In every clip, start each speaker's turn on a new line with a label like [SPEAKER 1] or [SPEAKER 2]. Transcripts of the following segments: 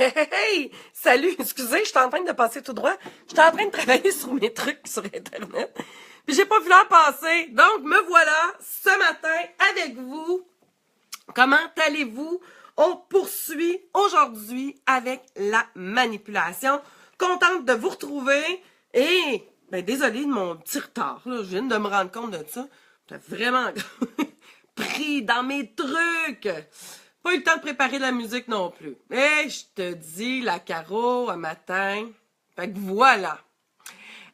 [SPEAKER 1] Hey! Salut! Excusez, je suis en train de passer tout droit. Je suis en train de travailler sur mes trucs sur Internet. Puis j'ai pas vu l'heure passer. Donc, me voilà ce matin avec vous. Comment allez-vous? On poursuit aujourd'hui avec la manipulation. Contente de vous retrouver. Et, désolée de mon petit retard. Là. Je viens de me rendre compte de ça. J'étais vraiment pris dans mes trucs. Pas eu le temps de préparer la musique non plus. Et je te dis, la Caro, un matin. Fait que voilà.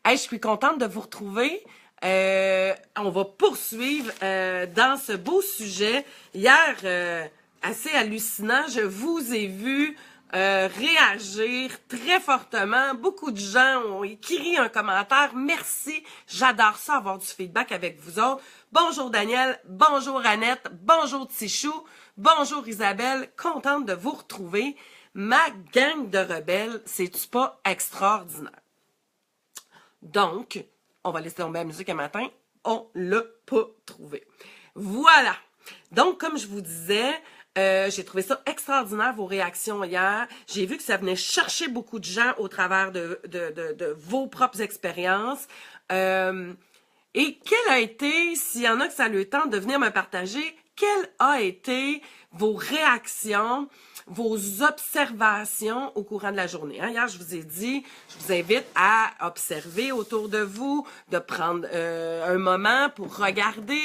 [SPEAKER 1] Hey, je suis contente de vous retrouver. On va poursuivre dans ce beau sujet. Hier, assez hallucinant, je vous ai vu réagir très fortement. Beaucoup de gens ont écrit un commentaire. Merci, j'adore ça, avoir du feedback avec vous autres. Bonjour Daniel, bonjour Annette, bonjour Tichou, bonjour Isabelle. Contente de vous retrouver. Ma gang de rebelles, c'est-tu pas extraordinaire? Donc, on va laisser tomber la musique un matin. On l'a pas trouvé. Voilà. Donc, comme je vous disais, j'ai trouvé ça extraordinaire, vos réactions hier. J'ai vu que ça venait chercher beaucoup de gens au travers de vos propres expériences. Et quelle a été, s'il y en a que ça a eu le temps de venir me partager, quelles a été vos réactions, vos observations au courant de la journée. Hein? Hier, je vous ai dit, je vous invite à observer autour de vous, de prendre un moment pour regarder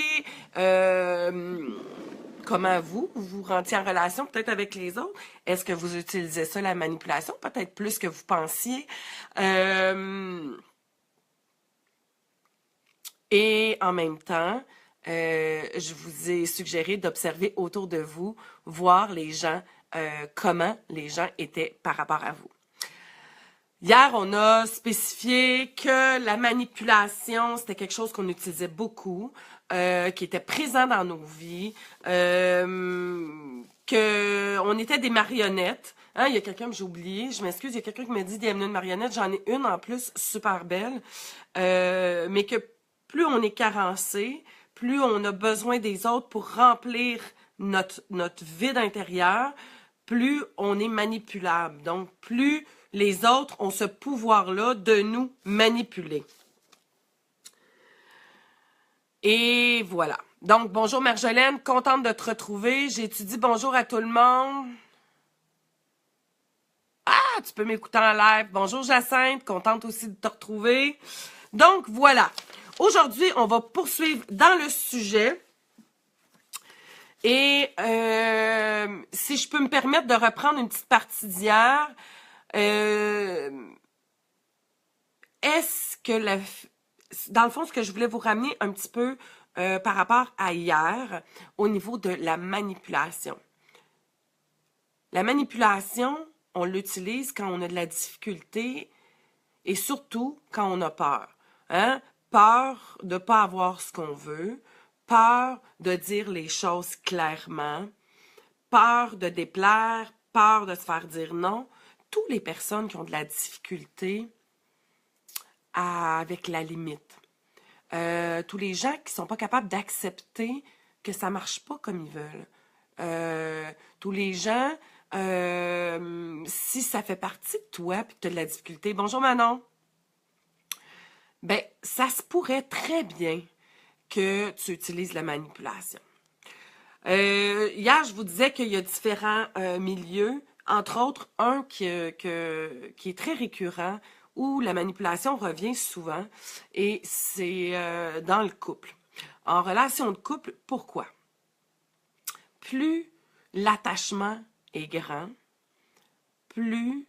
[SPEAKER 1] comment vous vous rentiez en relation peut-être avec les autres. Est-ce que vous utilisez ça, la manipulation? Peut-être plus que vous pensiez. Et en même temps, je vous ai suggéré d'observer autour de vous, voir les gens, comment les gens étaient par rapport à vous. Hier, on a spécifié que la manipulation, c'était quelque chose qu'on utilisait beaucoup, qui était présent dans nos vies, qu'on était des marionnettes. Hein, il y a quelqu'un que j'ai oublié, je m'excuse, il y a quelqu'un qui m'a dit d'amener une marionnette, j'en ai une en plus, super belle, mais que plus on est carencé, plus on a besoin des autres pour remplir notre vide intérieur, plus on est manipulable. Donc, plus les autres ont ce pouvoir-là de nous manipuler. Et voilà. Donc, bonjour Marjolaine, contente de te retrouver. J'ai dit bonjour à tout le monde. Ah, tu peux m'écouter en live. Bonjour Jacinthe, contente aussi de te retrouver. Donc, voilà. Aujourd'hui, on va poursuivre dans le sujet. Et si je peux me permettre de reprendre une petite partie d'hier, est-ce que dans le fond, ce que je voulais vous ramener un petit peu par rapport à hier, au niveau de la manipulation. La manipulation, on l'utilise quand on a de la difficulté et surtout quand on a peur. Hein? Peur de ne pas avoir ce qu'on veut, peur de dire les choses clairement, peur de déplaire, peur de se faire dire non. Toutes les personnes qui ont de la difficulté avec la limite. Tous les gens qui ne sont pas capables d'accepter que ça ne marche pas comme ils veulent. Tous les gens, si ça fait partie de toi et que tu as de la difficulté, bonjour Manon, ben, ça se pourrait très bien que tu utilises la manipulation. Hier, je vous disais qu'il y a différents milieux, entre autres, un qui est très récurrent, où la manipulation revient souvent, et c'est dans le couple. En relation de couple, pourquoi? Plus l'attachement est grand, plus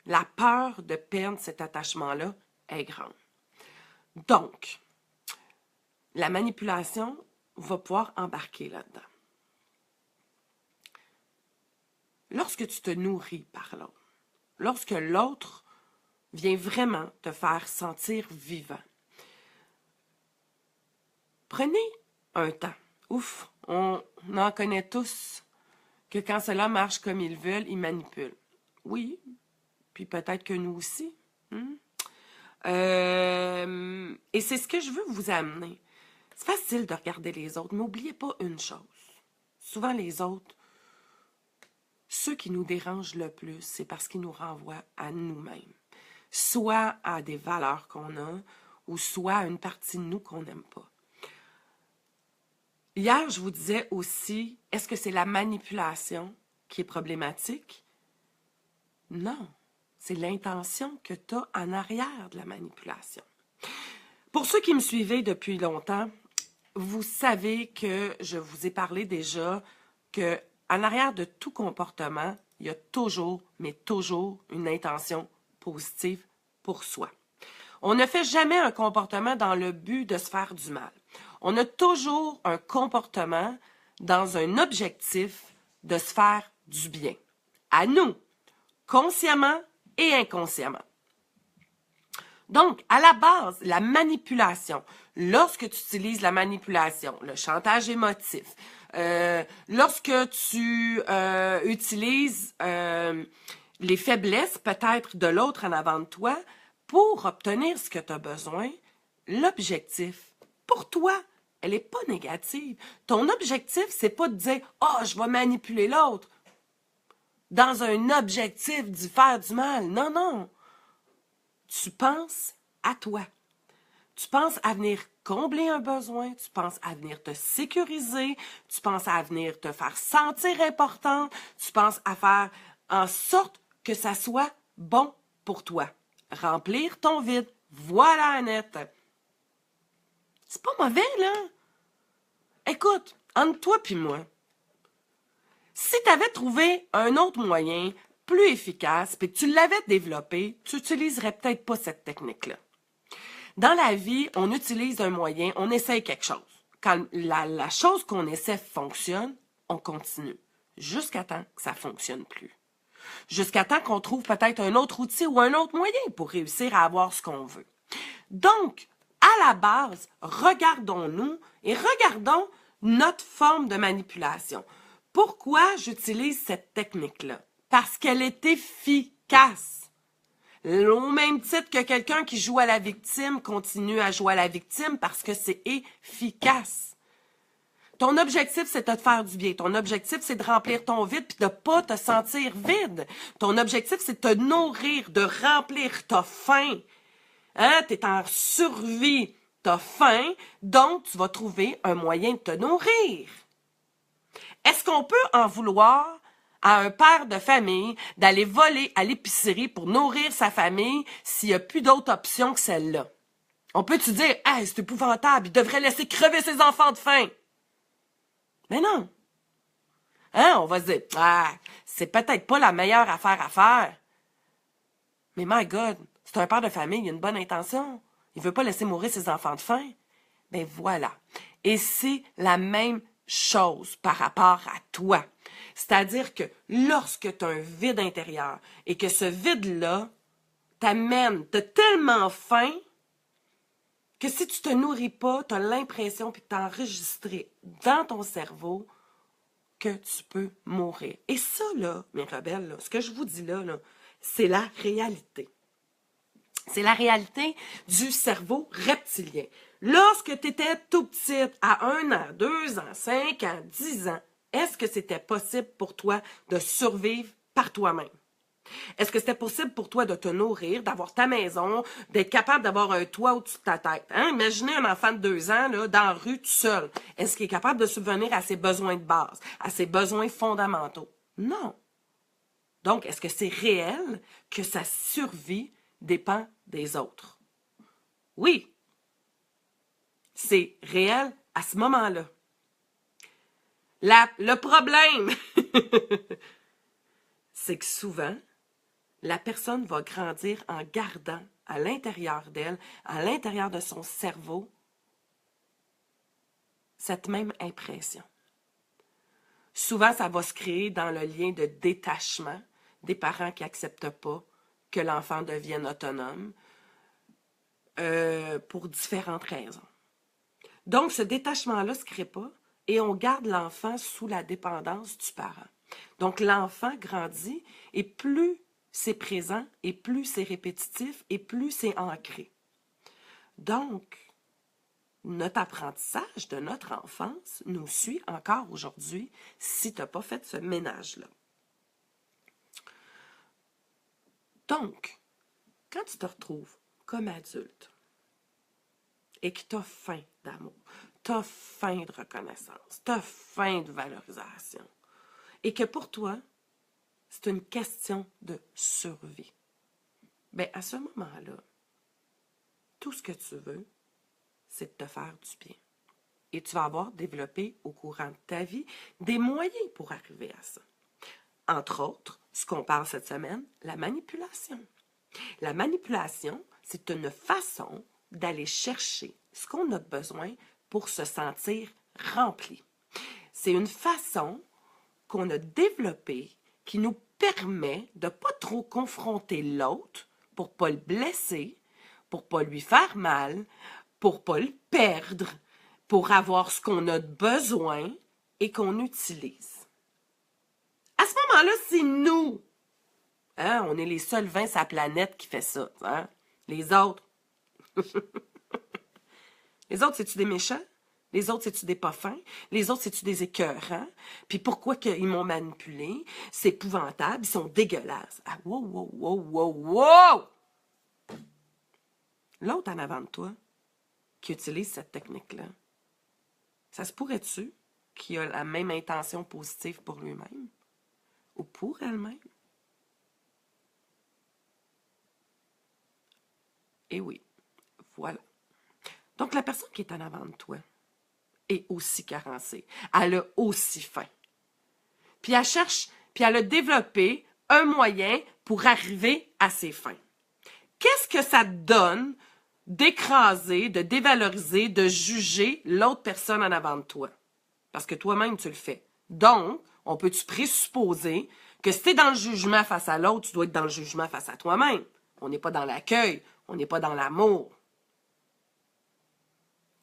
[SPEAKER 1] la peur de perdre cet attachement-là est grande. Donc, la manipulation va pouvoir embarquer là-dedans. Lorsque tu te nourris par l'autre, lorsque l'autre vient vraiment te faire sentir vivant, prenez un temps. Ouf, on en connaît tous que quand cela marche comme ils veulent, ils manipulent. Oui, puis peut-être que nous aussi. Et c'est ce que je veux vous amener. C'est facile de regarder les autres, mais n'oubliez pas une chose. Souvent, les autres ceux qui nous dérangent le plus, c'est parce qu'ils nous renvoient à nous-mêmes. Soit à des valeurs qu'on a, ou soit à une partie de nous qu'on n'aime pas. Hier, je vous disais aussi, est-ce que c'est la manipulation qui est problématique? Non, c'est l'intention que tu as en arrière de la manipulation. Pour ceux qui me suivaient depuis longtemps, vous savez que je vous ai parlé déjà que en arrière de tout comportement, il y a toujours, mais toujours, une intention positive pour soi. On ne fait jamais un comportement dans le but de se faire du mal. On a toujours un comportement dans un objectif de se faire du bien. À nous, consciemment et inconsciemment. Donc, à la base, la manipulation, lorsque tu utilises la manipulation, le chantage émotif, lorsque tu utilises les faiblesses peut-être de l'autre en avant de toi pour obtenir ce que tu as besoin, l'objectif, pour toi, elle n'est pas négative. Ton objectif, c'est pas de dire « Ah, je vais manipuler l'autre » dans un objectif d'y faire du mal. Non, non. Tu penses à toi. Tu penses à venir combler un besoin, tu penses à venir te sécuriser, tu penses à venir te faire sentir importante, tu penses à faire en sorte que ça soit bon pour toi. Remplir ton vide. Voilà, Annette. C'est pas mauvais, là. Écoute, entre toi puis moi, si tu avais trouvé un autre moyen plus efficace puis que tu l'avais développé, tu n'utiliserais peut-être pas cette technique-là. Dans la vie, on utilise un moyen, on essaye quelque chose. Quand la chose qu'on essaie fonctionne, on continue. Jusqu'à temps que ça ne fonctionne plus. Jusqu'à temps qu'on trouve peut-être un autre outil ou un autre moyen pour réussir à avoir ce qu'on veut. Donc, à la base, regardons-nous et regardons notre forme de manipulation. Pourquoi j'utilise cette technique-là? Parce qu'elle est efficace. Au même titre que quelqu'un qui joue à la victime continue à jouer à la victime parce que c'est efficace. Ton objectif, c'est de te faire du bien. Ton objectif, c'est de remplir ton vide puis de ne pas te sentir vide. Ton objectif, c'est de te nourrir, de remplir ta faim. Hein? Tu es en survie, tu as faim, donc tu vas trouver un moyen de te nourrir. Est-ce qu'on peut en vouloir à un père de famille d'aller voler à l'épicerie pour nourrir sa famille s'il n'y a plus d'autre option que celle-là? On peut-tu dire « Hey, c'est épouvantable, il devrait laisser crever ses enfants de faim! » Mais non! Hein, on va se dire « Ah, c'est peut-être pas la meilleure affaire à faire. » Mais my God, c'est un père de famille, il a une bonne intention. Il veut pas laisser mourir ses enfants de faim. Ben voilà. Et c'est la même chose par rapport à toi. C'est-à-dire que lorsque tu as un vide intérieur et que ce vide-là t'amène, t'as tellement faim que si tu te nourris pas, tu as l'impression puis que tu as enregistré dans ton cerveau que tu peux mourir. Et ça, là, mes rebelles, là, ce que je vous dis là, c'est la réalité. C'est la réalité du cerveau reptilien. Lorsque tu étais tout petite, à 1 an, 2 ans, 5 ans, 10 ans, est-ce que c'était possible pour toi de survivre par toi-même? Est-ce que c'était possible pour toi de te nourrir, d'avoir ta maison, d'être capable d'avoir un toit au-dessus de ta tête? Hein? Imaginez un enfant de 2 ans là, dans la rue tout seul. Est-ce qu'il est capable de subvenir à ses besoins de base, à ses besoins fondamentaux? Non. Donc, est-ce que c'est réel que sa survie dépend des autres? Oui. C'est réel à ce moment-là. Le problème, c'est que souvent, la personne va grandir en gardant à l'intérieur d'elle, à l'intérieur de son cerveau, cette même impression. Souvent, ça va se créer dans le lien de détachement des parents qui n'acceptent pas que l'enfant devienne autonome pour différentes raisons. Donc, ce détachement-là ne se crée pas et on garde l'enfant sous la dépendance du parent. Donc, l'enfant grandit et plus c'est présent et plus c'est répétitif et plus c'est ancré. Donc, notre apprentissage de notre enfance nous suit encore aujourd'hui si tu n'as pas fait ce ménage-là. Donc, quand tu te retrouves comme adulte et que tu as faim d'amour, tu as faim de reconnaissance, tu as faim de valorisation, et que pour toi, c'est une question de survie, bien, à ce moment-là, tout ce que tu veux, c'est de te faire du bien. Et tu vas avoir développé au courant de ta vie des moyens pour arriver à ça. Entre autres, ce qu'on parle cette semaine, la manipulation. La manipulation, c'est une façon d'aller chercher ce qu'on a besoin pour se sentir rempli. C'est une façon qu'on a développée qui nous permet de ne pas trop confronter l'autre pour ne pas le blesser, pour ne pas lui faire mal, pour ne pas le perdre, pour avoir ce qu'on a besoin et qu'on utilise. À ce moment-là, c'est nous. Hein? On est les seuls 20 sur la planète qui fait ça. Hein? Les autres. Les autres, c'est-tu des méchants? Les autres, c'est-tu des pas fins? Les autres, c'est-tu des écœurants? Puis pourquoi qu'ils m'ont manipulé? C'est épouvantable, ils sont dégueulasses. Ah, wow, wow, wow, wow, wow! L'autre en avant de toi, qui utilise cette technique-là, ça se pourrait-tu qu'il a la même intention positive pour lui-même? Ou pour elle-même? Et oui, voilà. Donc, la personne qui est en avant de toi est aussi carencée. Elle a aussi faim. Puis elle cherche, puis elle a développé un moyen pour arriver à ses fins. Qu'est-ce que ça te donne d'écraser, de dévaloriser, de juger l'autre personne en avant de toi? Parce que toi-même, tu le fais. Donc, on peut-tu présupposer que si tu es dans le jugement face à l'autre, tu dois être dans le jugement face à toi-même. On n'est pas dans l'accueil, on n'est pas dans l'amour.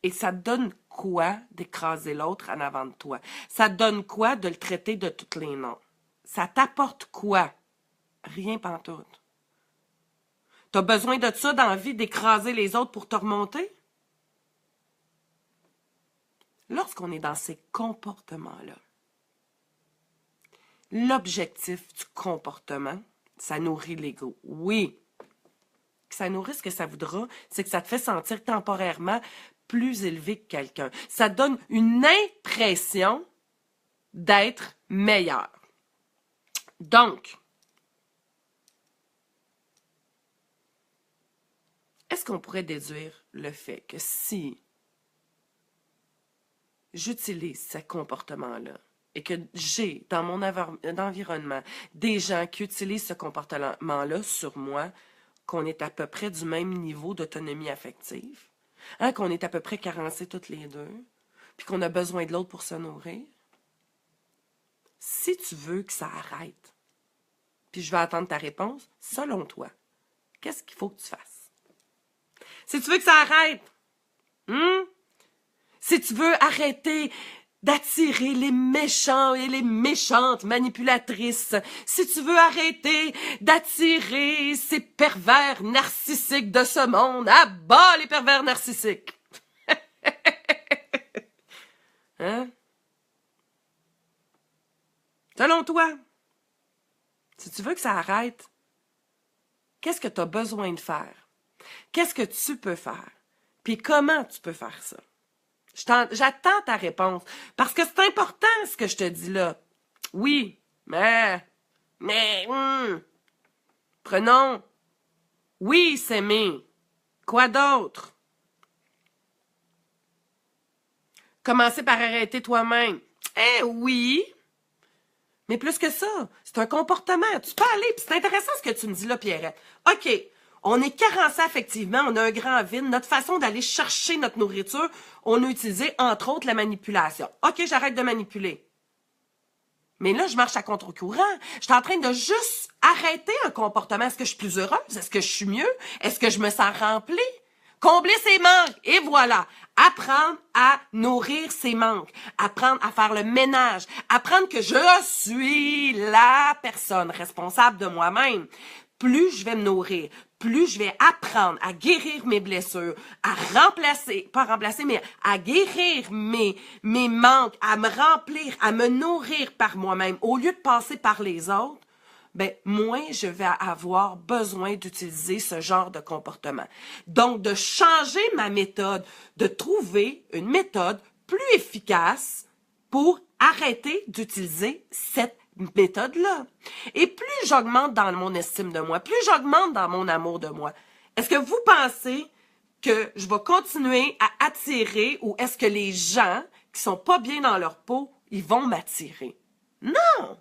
[SPEAKER 1] Et ça te donne quoi d'écraser l'autre en avant de toi? Ça te donne quoi de le traiter de tous les noms? Ça t'apporte quoi? Rien pantoute. T'as besoin de ça dans la vie, d'écraser les autres pour te remonter? Lorsqu'on est dans ces comportements-là, l'objectif du comportement, ça nourrit l'ego. Oui, ça nourrit ce que ça voudra, c'est que ça te fait sentir temporairement plus élevé que quelqu'un. Ça donne une impression d'être meilleur. Donc, est-ce qu'on pourrait déduire le fait que si j'utilise ce comportement-là et que j'ai dans mon environnement des gens qui utilisent ce comportement-là sur moi, qu'on est à peu près du même niveau d'autonomie affective, hein, qu'on est à peu près carencés toutes les deux, puis qu'on a besoin de l'autre pour se nourrir? Si tu veux que ça arrête, puis je vais attendre ta réponse, selon toi, qu'est-ce qu'il faut que tu fasses? Si tu veux que ça arrête, si tu veux arrêter d'attirer les méchants et les méchantes manipulatrices, si tu veux arrêter d'attirer ces pervers narcissiques de ce monde, à bas les pervers narcissiques! Hein? Selon toi, si tu veux que ça arrête, qu'est-ce que tu as besoin de faire? Qu'est-ce que tu peux faire? Puis comment tu peux faire ça? J'attends ta réponse. Parce que c'est important ce que je te dis là. Oui, mais, prenons. Oui, s'aimer. Quoi d'autre? Commencer par arrêter toi-même. Eh oui. Mais plus que ça, c'est un comportement. Tu peux aller, puis c'est intéressant ce que tu me dis là, Pierrette. OK, on est carencé affectivement, on a un grand vide. Notre façon d'aller chercher notre nourriture, on a utilisé, entre autres, la manipulation. OK, j'arrête de manipuler. Mais là, je marche à contre-courant. Je suis en train de juste arrêter un comportement. Est-ce que je suis plus heureuse? Est-ce que je suis mieux? Est-ce que je me sens remplie? Combler ses manques. Et voilà. Apprendre à nourrir ses manques. Apprendre à faire le ménage. Apprendre que je suis la personne responsable de moi-même. Plus je vais me nourrir, plus je vais apprendre à guérir mes blessures, à remplacer, pas remplacer, mais à guérir mes manques, à me remplir, à me nourrir par moi-même, au lieu de passer par les autres, ben moins je vais avoir besoin d'utiliser ce genre de comportement. Donc, de changer ma méthode, de trouver une méthode plus efficace pour arrêter d'utiliser cette méthode-là. Et plus j'augmente dans mon estime de moi, plus j'augmente dans mon amour de moi, est-ce que vous pensez que je vais continuer à attirer ou est-ce que les gens qui sont pas bien dans leur peau, ils vont m'attirer? Non!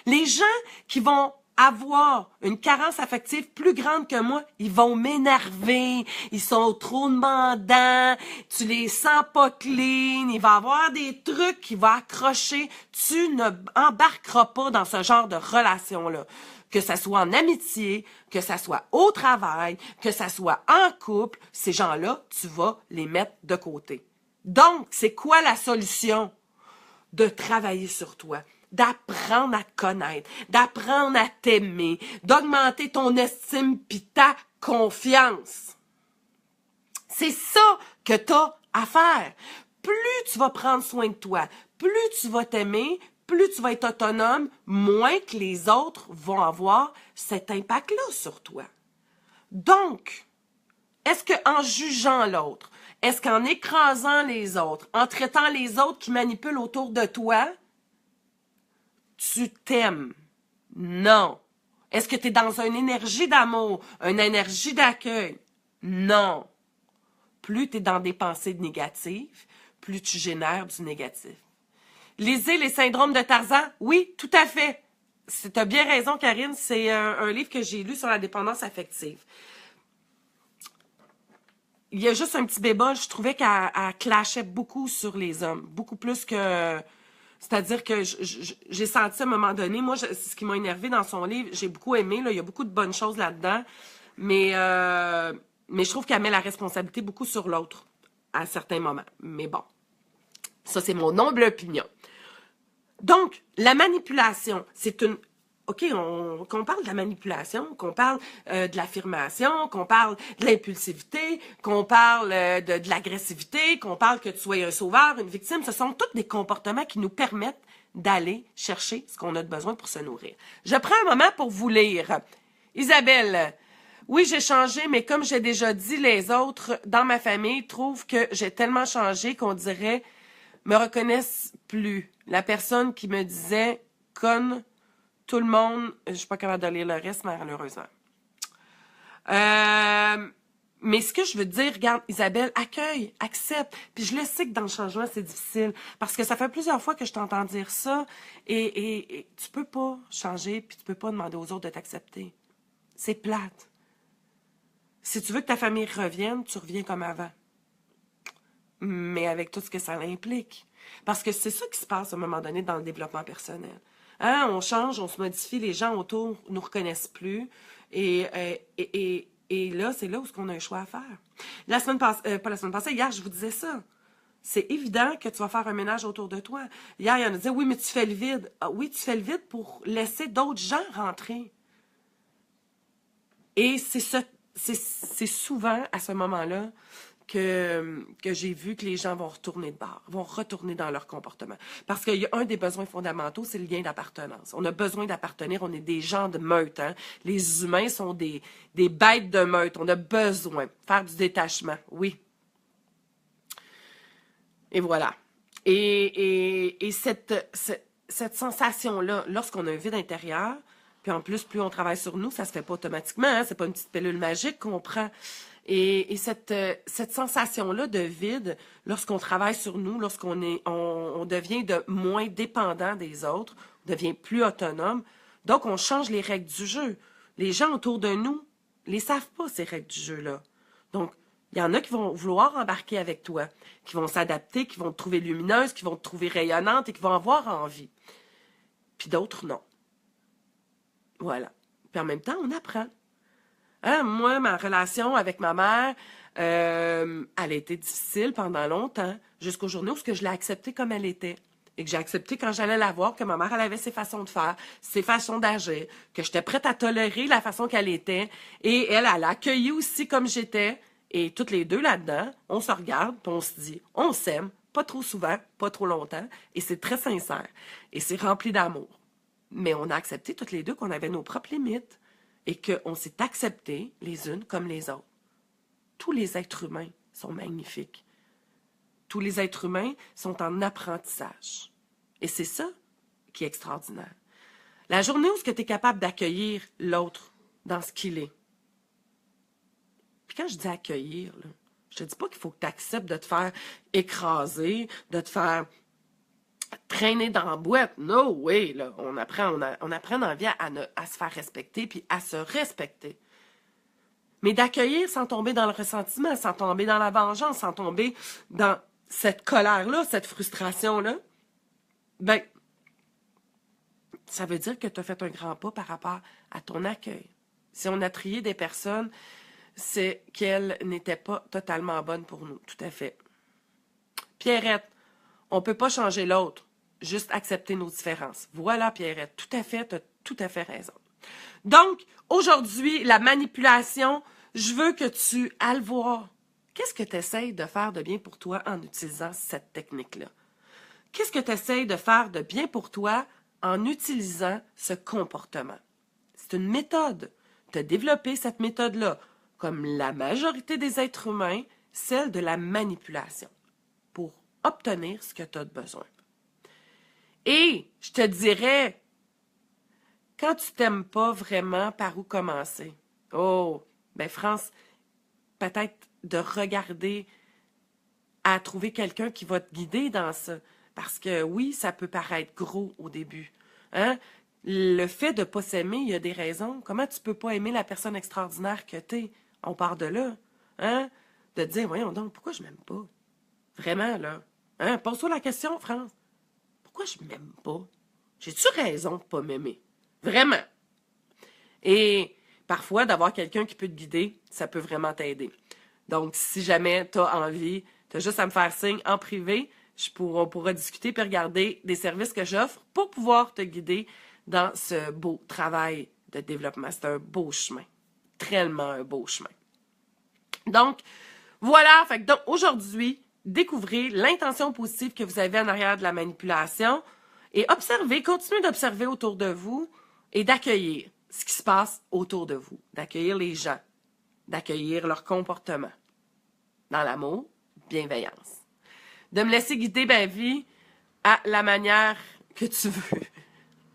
[SPEAKER 1] Les gens qui vont avoir une carence affective plus grande que moi, ils vont m'énerver, ils sont trop demandants, tu les sens pas clean, il va y avoir des trucs qui vont accrocher, tu ne embarqueras pas dans ce genre de relation-là. Que ça soit en amitié, que ça soit au travail, que ça soit en couple, ces gens-là, tu vas les mettre de côté. Donc, c'est quoi la solution? De travailler sur toi, d'apprendre à te connaître, d'apprendre à t'aimer, d'augmenter ton estime pis ta confiance. C'est ça que tu as à faire. Plus tu vas prendre soin de toi, plus tu vas t'aimer, plus tu vas être autonome, moins que les autres vont avoir cet impact-là sur toi. Donc, est-ce qu'en jugeant l'autre, est-ce qu'en écrasant les autres, en traitant les autres qui manipulent autour de toi, tu t'aimes? Non. Est-ce que tu es dans une énergie d'amour, une énergie d'accueil? Non. Plus tu es dans des pensées négatives, plus tu génères du négatif. Lisez les syndromes de Tarzan? Oui, tout à fait. Tu as bien raison, Karine. C'est un livre que j'ai lu sur la dépendance affective. Il y a juste un petit bémol, je trouvais qu'elle clashait beaucoup sur les hommes. Beaucoup plus que... C'est-à-dire que j'ai senti à un moment donné, moi, c'est ce qui m'a énervé dans son livre, j'ai beaucoup aimé, là, il y a beaucoup de bonnes choses là-dedans, mais je trouve qu'elle met la responsabilité beaucoup sur l'autre à certains moments. Mais bon, ça, c'est mon humble opinion. Donc, la manipulation, c'est une... OK, qu'on parle de la manipulation, qu'on parle de l'affirmation, qu'on parle de l'impulsivité, qu'on parle de l'agressivité, qu'on parle que tu sois un sauveur, une victime, ce sont tous des comportements qui nous permettent d'aller chercher ce qu'on a de besoin pour se nourrir. Je prends un moment pour vous lire. Isabelle, oui, j'ai changé, mais comme j'ai déjà dit, les autres dans ma famille trouvent que j'ai tellement changé qu'on dirait me reconnaissent plus. La personne qui me disait « conne », tout le monde, je suis pas capable de lire le reste, malheureusement. Mais ce que je veux dire, regarde, Isabelle, accueille, accepte. Puis je le sais que dans le changement, c'est difficile. Parce que ça fait plusieurs fois que je t'entends dire ça. Et tu peux pas changer, puis tu peux pas demander aux autres de t'accepter. C'est plate. Si tu veux que ta famille revienne, tu reviens comme avant. Mais avec tout ce que ça implique. Parce que c'est ça qui se passe à un moment donné dans le développement personnel. Hein, on change, on se modifie, les gens autour nous reconnaissent plus. Et là, c'est là où on a un choix à faire. La semaine passée, pas la semaine passée, hier, je vous disais ça. C'est évident que tu vas faire un ménage autour de toi. Hier, il y en a dit, oui, mais tu fais le vide. Ah, oui, tu fais le vide pour laisser d'autres gens rentrer. Et c'est souvent à ce moment-là que j'ai vu que les gens vont retourner de bord, vont retourner dans leur comportement. Parce qu'il y a un des besoins fondamentaux, c'est le lien d'appartenance. On a besoin d'appartenir, on est des gens de meute. Hein? Les humains sont des bêtes de meute. On a besoin de faire du détachement, oui. Et voilà. Et cette sensation-là, lorsqu'on a un vide intérieur, puis en plus, plus on travaille sur nous, ça se fait pas automatiquement, hein? C'est pas une petite pilule magique qu'on prend. Et cette sensation-là de vide, lorsqu'on travaille sur nous, on devient de moins dépendant des autres, on devient plus autonome, donc on change les règles du jeu. Les gens autour de nous les savent pas, ces règles du jeu-là. Donc, il y en a qui vont vouloir embarquer avec toi, qui vont s'adapter, qui vont te trouver lumineuse, qui vont te trouver rayonnante et qui vont avoir envie. Puis d'autres, non. Voilà. Puis en même temps, on apprend. Hein, moi, ma relation avec ma mère, elle a été difficile pendant longtemps, jusqu'aux journées où je l'ai acceptée comme elle était. Et que j'ai accepté quand j'allais la voir, que ma mère, elle avait ses façons de faire, ses façons d'agir, que j'étais prête à tolérer la façon qu'elle était. Et elle a accueilli aussi comme j'étais. Et toutes les deux là-dedans, on se regarde, puis on se dit, on s'aime, pas trop souvent, pas trop longtemps, et c'est très sincère. Et c'est rempli d'amour. Mais on a accepté toutes les deux qu'on avait nos propres limites et qu'on s'est acceptés les unes comme les autres. Tous les êtres humains sont magnifiques. Tous les êtres humains sont en apprentissage. Et c'est ça qui est extraordinaire. La journée où tu es capable d'accueillir l'autre dans ce qu'il est. Puis quand je dis accueillir, là, je te dis pas qu'il faut que tu acceptes de te faire écraser, de te faire traîner dans la boîte. No way, là. On apprend dans la vie à se faire respecter puis à se respecter. Mais d'accueillir sans tomber dans le ressentiment, sans tomber dans la vengeance, sans tomber dans cette colère-là, cette frustration-là, ben, ça veut dire que tu as fait un grand pas par rapport à ton accueil. Si on a trié des personnes, c'est qu'elles n'étaient pas totalement bonnes pour nous. Tout à fait. Pierrette, on ne peut pas changer l'autre, juste accepter nos différences. Voilà, Pierrette, tout à fait, tu as tout à fait raison. Donc, aujourd'hui, la manipulation, je veux que tu ailles voir. Qu'est-ce que tu essaies de faire de bien pour toi en utilisant cette technique-là? Qu'est-ce que tu essaies de faire de bien pour toi en utilisant ce comportement? C'est une méthode. Tu as développé cette méthode-là, comme la majorité des êtres humains, celle de la manipulation, pour obtenir ce que tu as besoin. Et je te dirais, quand tu t'aimes pas vraiment, par où commencer? Oh, ben France, peut-être de regarder à trouver quelqu'un qui va te guider dans ça. Parce que oui, ça peut paraître gros au début. Hein? Le fait de ne pas s'aimer, il y a des raisons. Comment tu peux pas aimer la personne extraordinaire que tu es? On part de là. Hein? De te dire, voyons donc, pourquoi je m'aime pas? Vraiment, là. Hein? Pose-toi la question, France. Pourquoi je m'aime pas? J'ai-tu raison de ne pas m'aimer? Vraiment. Et parfois, d'avoir quelqu'un qui peut te guider, ça peut vraiment t'aider. Donc, si jamais tu as envie, tu as juste à me faire signe en privé, on pourra discuter puis regarder des services que j'offre pour pouvoir te guider dans ce beau travail de développement. C'est un beau chemin. Tellement un beau chemin. Donc, voilà. Fait que donc, aujourd'hui, découvrez l'intention positive que vous avez en arrière de la manipulation et observez, continuez d'observer autour de vous et d'accueillir ce qui se passe autour de vous, d'accueillir les gens, d'accueillir leur comportement dans l'amour, bienveillance. De me laisser guider ma vie à la manière que tu veux.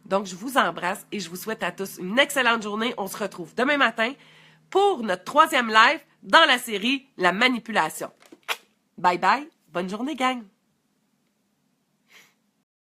[SPEAKER 1] Donc, je vous embrasse et je vous souhaite à tous une excellente journée. On se retrouve demain matin pour notre 3e live dans la série La manipulation. Bye bye. Bonne journée, gang.